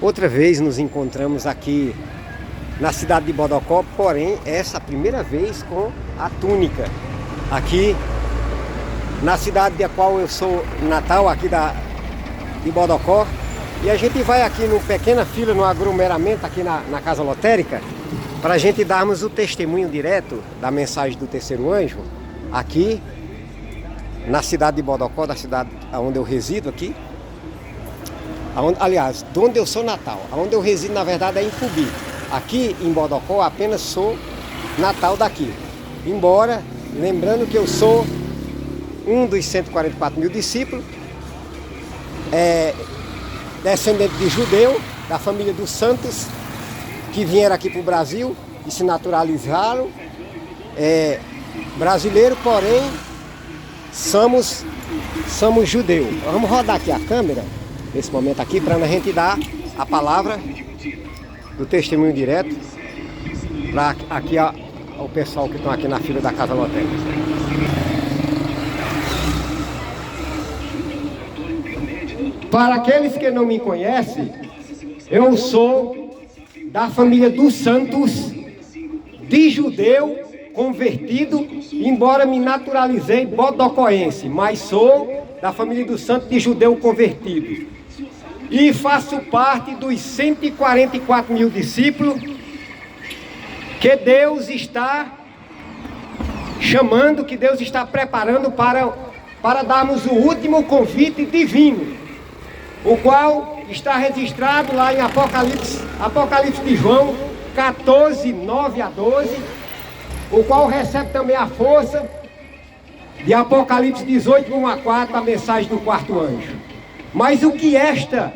Outra vez nos encontramos aqui na cidade de Bodocó, porém essa a primeira vez com a túnica aqui na cidade da qual eu sou natal, aqui de Bodocó. E a gente vai aqui numa pequena fila, no aglomeramento aqui na Casa Lotérica, para a gente darmos o testemunho direto da mensagem do terceiro anjo aqui na cidade de Bodocó, da cidade onde eu resido aqui. Aliás, de onde eu sou natal. Onde eu resido, na verdade, é em Cubi. Aqui em Bodocó, apenas sou natal daqui. Embora, lembrando que eu sou um dos 144 mil discípulos, descendente de judeu, da família dos santos, que vieram aqui para o Brasil e se naturalizaram. Brasileiro, porém, somos judeu. Vamos rodar aqui a câmera nesse momento aqui, para a gente dar a palavra do testemunho direto para aqui ao pessoal que estão aqui na fila da Casa Lotérica. Para aqueles que não me conhecem, eu sou da família dos santos, de judeu convertido, embora me naturalizei bodocoense, mas sou da família dos santos de judeu convertido. E faço parte dos 144 mil discípulos que Deus está chamando, que Deus está preparando para darmos o último convite divino, o qual está registrado lá em Apocalipse de João 14, 9 a 12, o qual recebe também a força de Apocalipse 18, 1 a 4, a mensagem do quarto anjo. Mas o que esta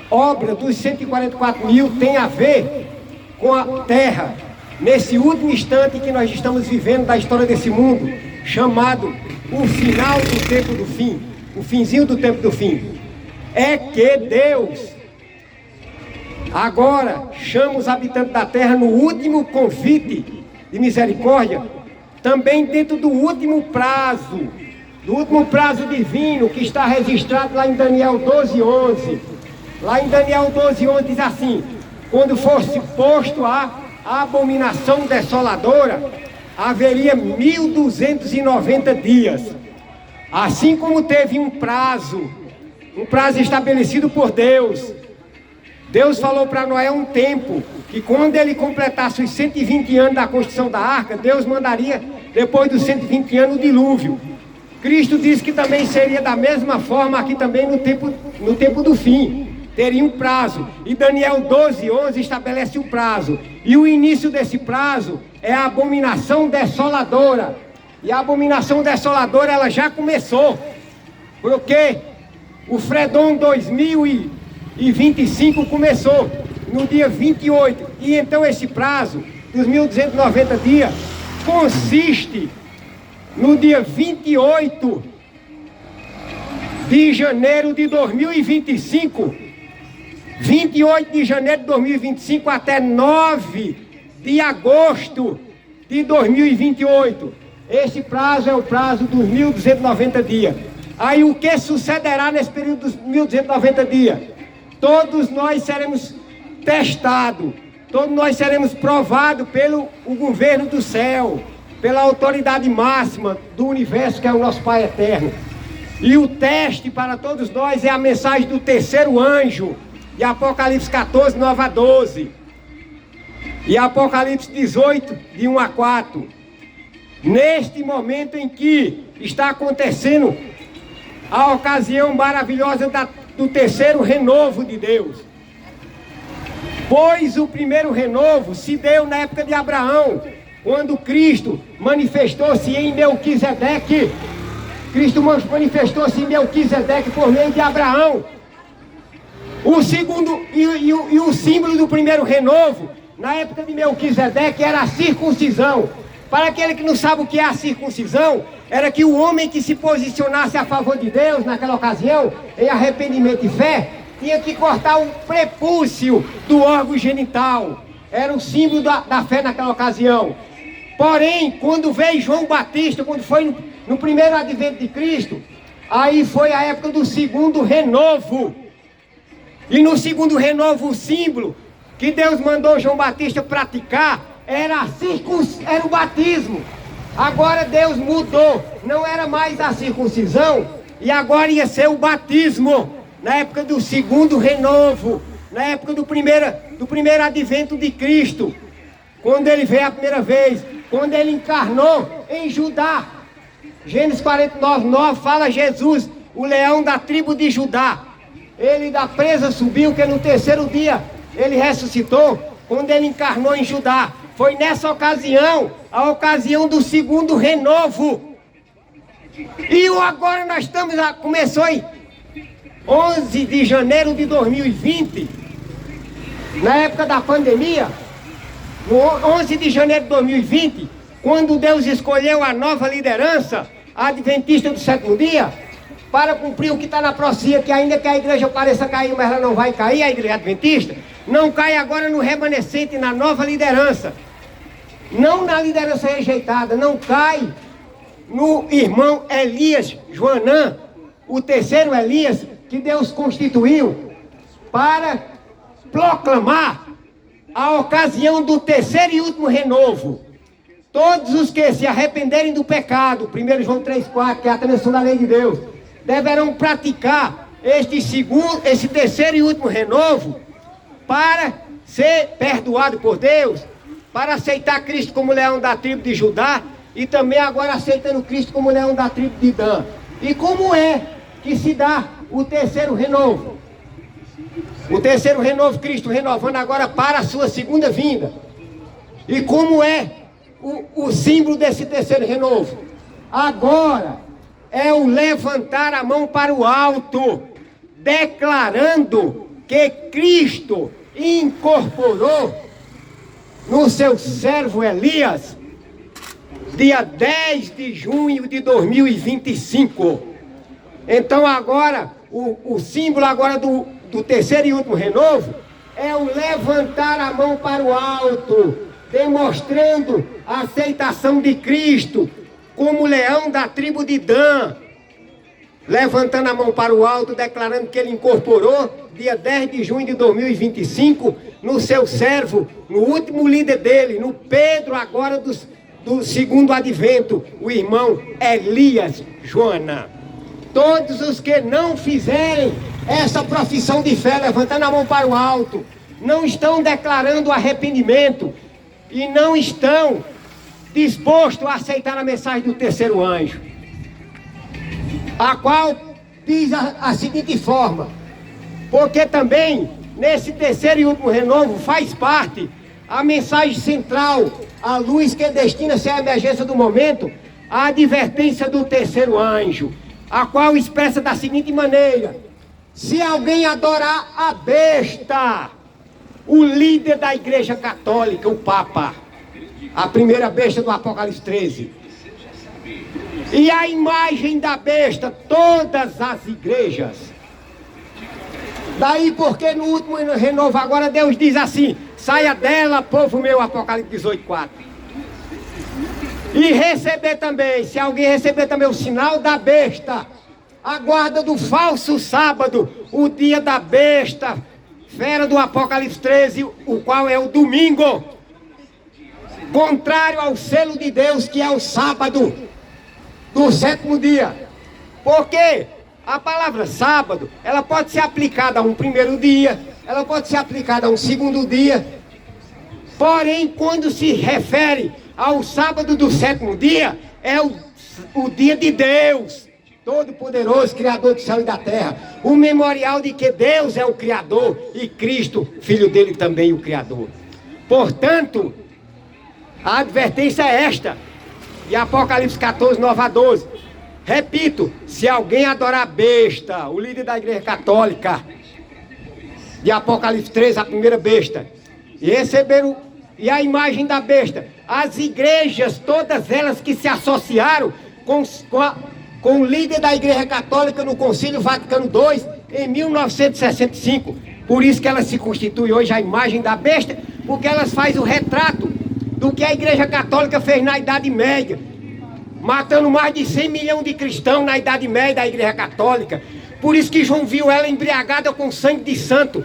obra dos 144 mil tem a ver com a terra, nesse último instante que nós estamos vivendo da história desse mundo, chamado o final do tempo do fim, o finzinho do tempo do fim, é que Deus agora chama os habitantes da terra no último convite de misericórdia, também dentro do último prazo divino, que está registrado lá em Daniel 12:11. Lá em Daniel 12:11 diz assim: quando fosse posto a abominação desoladora, haveria 1290 dias. Assim como teve um prazo estabelecido por Deus. Deus falou para Noé um tempo, que quando ele completasse os 120 anos da construção da arca, Deus mandaria, depois dos 120 anos, o dilúvio. Cristo disse que também seria da mesma forma aqui também no tempo do fim. Teria um prazo. E Daniel 12:11 estabelece o prazo. E o início desse prazo é a abominação desoladora. E a abominação desoladora, ela já começou. Porque o Fredon 2025 começou no dia 28. E então esse prazo dos 1290 dias consiste no dia 28 de janeiro de 2025. 28 de janeiro de 2025 até 9 de agosto de 2028. Esse prazo é o prazo dos 1290 dias. Aí o que sucederá nesse período dos 1290 dias? Todos nós seremos testados, todos nós seremos provados pelo governo do céu, pela autoridade máxima do universo, que é o nosso Pai eterno. E o teste para todos nós é a mensagem do terceiro anjo, de Apocalipse 14, 9 a 12. E Apocalipse 18, de 1 a 4. Neste momento em que está acontecendo a ocasião maravilhosa do terceiro renovo de Deus. Pois o primeiro renovo se deu na época de Abraão, quando Cristo manifestou-se em Melquisedeque. Cristo manifestou-se em Melquisedeque por meio de Abraão. O segundo e o símbolo do primeiro renovo, na época de Melquisedeque, era a circuncisão. Para aquele que não sabe o que é a circuncisão, era que o homem que se posicionasse a favor de Deus naquela ocasião, em arrependimento e fé, tinha que cortar o prepúcio do órgão genital. Era o símbolo da fé naquela ocasião. Porém, quando veio João Batista, quando foi no primeiro advento de Cristo, Aí foi a época do segundo renovo. E no segundo renovo, o símbolo que Deus mandou João Batista praticar era o batismo. Agora Deus mudou, não era mais a circuncisão, e agora ia ser o batismo, na época do segundo renovo, na época do primeiro advento de Cristo, quando ele veio a primeira vez, quando ele encarnou em Judá. Gênesis 49:9 fala Jesus, o leão da tribo de Judá. Ele da presa subiu, que no terceiro dia ele ressuscitou, quando ele encarnou em Judá. Foi nessa ocasião, a ocasião do segundo renovo. E agora nós estamos, começou em 11 de janeiro de 2020, na época da pandemia, no 11 de janeiro de 2020, quando Deus escolheu a nova liderança, a adventista do sétimo dia, para cumprir o que está na profecia, que ainda que a igreja pareça cair, mas ela não vai cair, a igreja adventista, não cai agora no remanescente, na nova liderança, não na liderança rejeitada, não cai no irmão Elias Joanã, o terceiro Elias, que Deus constituiu para proclamar a ocasião do terceiro e último renovo. Todos os que se arrependerem do pecado, 1 João 3,4, que é a transgressão da lei de Deus, deverão praticar esse terceiro e último renovo para ser perdoado por Deus, para aceitar Cristo como leão da tribo de Judá e também agora aceitando Cristo como leão da tribo de Dan. E como é que se dá o terceiro renovo? O terceiro renovo, Cristo renovando agora para a sua segunda vinda. E como é o símbolo desse terceiro renovo? Agora é o levantar a mão para o alto, declarando que Cristo incorporou no seu servo Elias, dia 10 de junho de 2025. Então agora, o símbolo agora do terceiro e último renovo é o levantar a mão para o alto, demonstrando a aceitação de Cristo como leão da tribo de Dan, levantando a mão para o alto, declarando que ele incorporou, dia 10 de junho de 2025, no seu servo, no último líder dele, no Pedro agora do segundo advento, o irmão Elias Joanã. Todos os que não fizerem essa profissão de fé, levantando a mão para o alto, não estão declarando arrependimento e não estão dispostos a aceitar a mensagem do terceiro anjo, a qual diz a seguinte forma: porque também nesse terceiro e último renovo faz parte a mensagem central, a luz que destina-se à emergência do momento, a advertência do terceiro anjo, a qual expressa da seguinte maneira: se alguém adorar a besta, o líder da igreja católica, o Papa, a primeira besta do Apocalipse 13, e a imagem da besta, todas as igrejas. Daí porque no último renovo agora Deus diz assim: saia dela, povo meu, Apocalipse 18:4. E receber também, se alguém receber também o sinal da besta, a guarda do falso sábado, o dia da besta, fera do Apocalipse 13, o qual é o domingo, contrário ao selo de Deus, que é o sábado do sétimo dia. Porque a palavra sábado, ela pode ser aplicada a um primeiro dia, ela pode ser aplicada a um segundo dia, porém, quando se refere ao sábado do sétimo dia, é o dia de Deus, Todo-Poderoso, Criador do céu e da terra, o memorial de que Deus é o Criador e Cristo, Filho dele, também o Criador. Portanto, a advertência é esta, de Apocalipse 14, 9-12. Repito, se alguém adorar a besta, o líder da igreja católica, de Apocalipse 13, a primeira besta, e receber e a imagem da besta, as igrejas, todas elas que se associaram com o líder da igreja católica no Concílio Vaticano II, em 1965, por isso que ela se constitui hoje a imagem da besta, porque elas fazem o retrato do que a igreja católica fez na Idade Média, matando mais de 100 milhões de cristãos na Idade Média da Igreja Católica. Por isso que João viu ela embriagada com sangue de santo.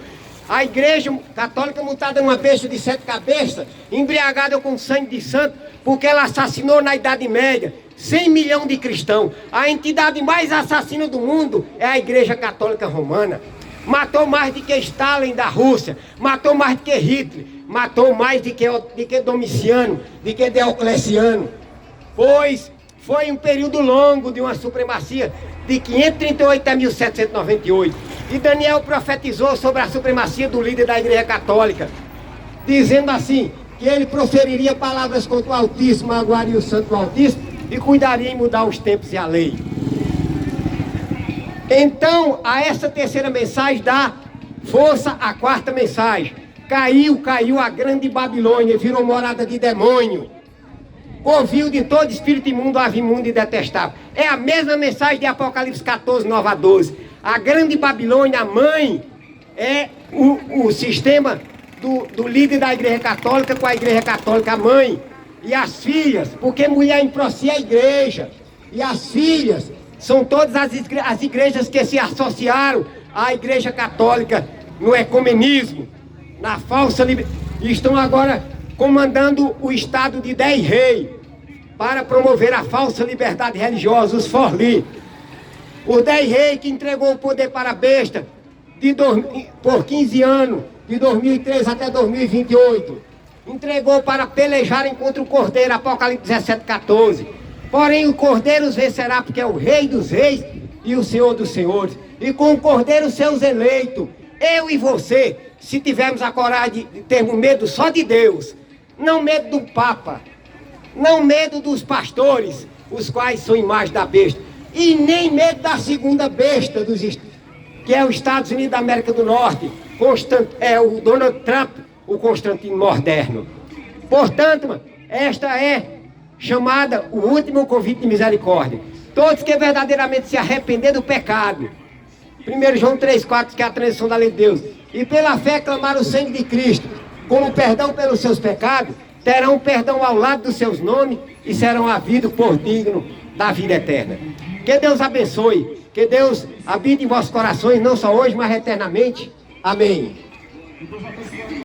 A Igreja Católica montada numa besta de 7 cabeças, embriagada com sangue de santo, porque ela assassinou na Idade Média 100 milhões de cristãos. A entidade mais assassina do mundo é a Igreja Católica Romana. Matou mais do que Stalin da Rússia, matou mais do que Hitler, matou mais do que Domiciano, do que Diocleciano. Pois foi um período longo de uma supremacia de 538 a 1798. E Daniel profetizou sobre a supremacia do líder da Igreja Católica, dizendo assim, que ele proferiria palavras contra o Altíssimo, aguaria o Santo Altíssimo e cuidaria em mudar os tempos e a lei. Então, a essa terceira mensagem dá força à quarta mensagem. Caiu a grande Babilônia, virou morada de demônio. Ouviu de todo espírito imundo, ave imundo e detestável. É a mesma mensagem de Apocalipse 14, 9 a 12. A grande Babilônia, a mãe, é o sistema do líder da Igreja Católica com a Igreja Católica, a mãe. E as filhas, porque mulher improcia a igreja. E as filhas são todas as igrejas que se associaram à Igreja Católica no ecumenismo, na falsa liberdade. Estão agora comandando o estado de 10 reis para promover a falsa liberdade religiosa, os forli. Os 10 reis que entregou o poder para a besta por 15 anos, de 2003 até 2028. Entregou para pelejarem contra o Cordeiro, Apocalipse 17, 14. Porém o Cordeiro os vencerá, porque é o Rei dos Reis e o Senhor dos Senhores. E com o Cordeiro seus eleitos, eu e você, se tivermos a coragem de termos medo só de Deus, não medo do Papa, não medo dos pastores, os quais são imagem da besta, e nem medo da segunda besta, que é os Estados Unidos da América do Norte, o Donald Trump, o Constantino moderno. Portanto, esta é chamada o último convite de misericórdia. Todos que verdadeiramente se arrepender do pecado, 1 João 3,4, que é a transição da lei de Deus, e pela fé clamar o sangue de Cristo como perdão pelos seus pecados, terão perdão ao lado dos seus nomes e serão havidos por digno da vida eterna. Que Deus abençoe, que Deus habite em vossos corações, não só hoje, mas eternamente. Amém.